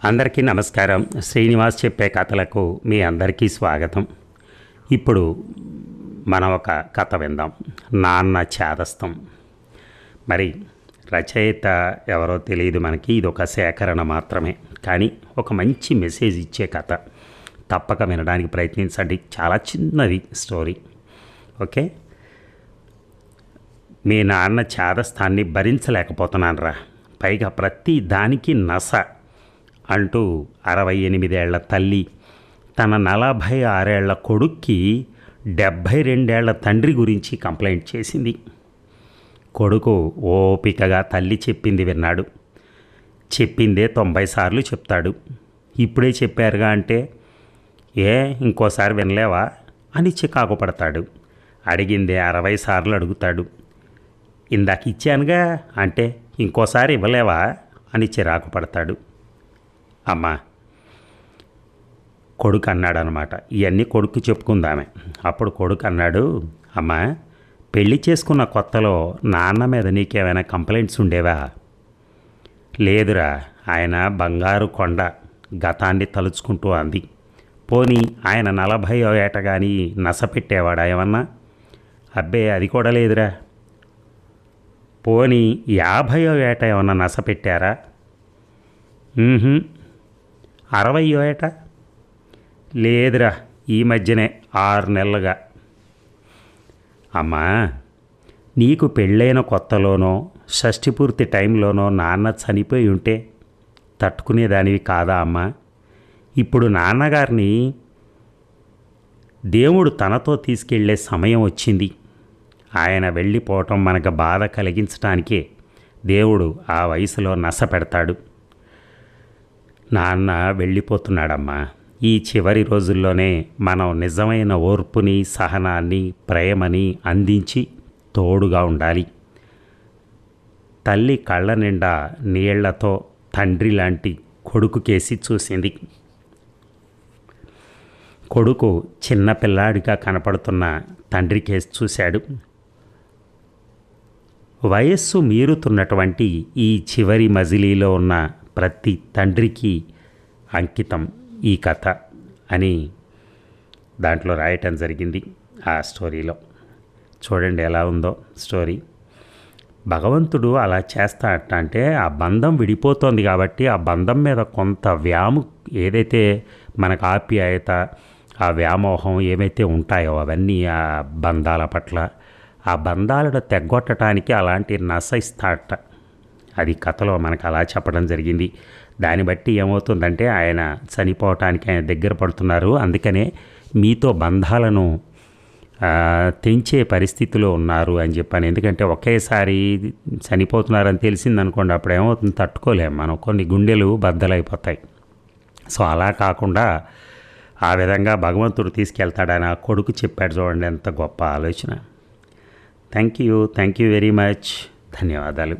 అందరికీ నమస్కారం. శ్రీనివాస్ చెప్పే కథలకు మీ అందరికీ స్వాగతం. ఇప్పుడు మనం ఒక కథ విందాం. నాన్న చేదస్తం. మరి రచయిత ఎవరో తెలియదు మనకి, ఇది ఒక సేకరణ మాత్రమే, కానీ ఒక మంచి మెసేజ్ ఇచ్చే కథ. తప్పక వినడానికి ప్రయత్నించండి. చాలా చిన్నది స్టోరీ. ఓకే. మీ నాన్న చేదస్తాన్ని భరించలేకపోతున్నాను రా, పైగా ప్రతి దానికి నస అంటూ 68 ఏళ్ల తల్లి తన 46 ఏళ్ల కొడుక్కి 72 ఏళ్ల తండ్రి గురించి కంప్లైంట్ చేసింది. కొడుకు ఓపికగా తల్లి చెప్పింది విన్నాడు. చెప్పిందే 90 సార్లు చెప్తాడు. ఇప్పుడే చెప్పారుగా అంటే, ఏ ఇంకోసారి వినలేవా అని చికాకు పడతాడు. అడిగిందే 60 సార్లు అడుగుతాడు. ఇందాక ఇచ్చానుగా అంటే ఇంకోసారి ఇవ్వలేవా అని చిరాకు పడతాడు. అమ్మా, కొడుకు అన్నాడనమాట. ఇవన్నీ కొడుకు చెప్పుకుందామే. అప్పుడు కొడుకు అన్నాడు, అమ్మా, పెళ్లి చేసుకున్న కొత్తలో నాన్న మీద నీకేమైనా కంప్లైంట్స్ ఉండేవా? లేదురా, ఆయన బంగారు కొండ, గతాన్ని తలుచుకుంటూ అంది. పోనీ ఆయన 40వ ఏట కానీ నస పెట్టేవాడా ఏమన్నా? అబ్బే, అది కూడా లేదురా. పోనీ 50వ ఏట ఏమన్నా నస పెట్టారా? 60వ ఏట లేదురా, ఈ మధ్యనే 6 నెలలుగా. అమ్మా, నీకు పెళ్ళైన కొత్తలోనో షష్ఠిపూర్తి టైంలోనో నాన్న చనిపోయి ఉంటే తట్టుకునేదానివి కాదా అమ్మా? ఇప్పుడు నాన్నగారిని దేవుడు తనతో తీసుకెళ్లే సమయం వచ్చింది. ఆయన వెళ్ళిపోవటం మనకు బాధ కలిగించటానికే దేవుడు ఆ వయసులో నస పెడతాడు. నాన్న వెళ్ళిపోతున్నాడమ్మా. ఈ చివరి రోజుల్లోనే మనం నిజమైన ఓర్పుని, సహనాన్ని, ప్రేమని అందించి తోడుగా ఉండాలి. తల్లి కళ్ళ నిండా నీళ్లతో తండ్రి లాంటి కొడుకు కేసి చూసింది. కొడుకు చిన్నపిల్లాడిగా కనపడుతున్న తండ్రి కేసి చూశాడు. వయస్సు మీరుతున్నటువంటి ఈ చివరి మజిలీలో ఉన్న ప్రతి తండ్రికి అంకితం ఈ కథ అని దాంట్లో రాయటం జరిగింది. ఆ స్టోరీలో చూడండి ఎలా ఉందో స్టోరీ. భగవంతుడు అలా చేస్తాడట. అంటే ఆ బంధం విడిపోతోంది కాబట్టి ఆ బంధం మీద కొంత ఏదైతే మనకు ఆప్యాయత, ఆ వ్యామోహం ఏవైతే ఉంటాయో అవన్నీ ఆ బంధాల పట్ల, ఆ బంధాలను తెగ్గొట్టడానికి అలాంటి నస ఇస్తాడట. అది కథలో మనకు అలా చెప్పడం జరిగింది. దాన్ని బట్టి ఏమవుతుందంటే ఆయన చనిపోవటానికి ఆయన దగ్గర పడుతున్నారు. అందుకనే మీతో బంధాలను తెంచే పరిస్థితిలో ఉన్నారు అని చెప్పాను. ఎందుకంటే ఒకేసారి చనిపోతున్నారని తెలిసిందనుకోండి, అప్పుడు ఏమవుతుంది, తట్టుకోలేము మనం, కొన్ని గుండెలు బద్దలైపోతాయి. సో అలా కాకుండా ఆ విధంగా భగవంతుడు తీసుకెళ్తాడని ఆ కొడుకు చెప్పాడు. చూడండి ఎంత గొప్ప ఆలోచన. Thank you very much. ధన్యవాదాలు.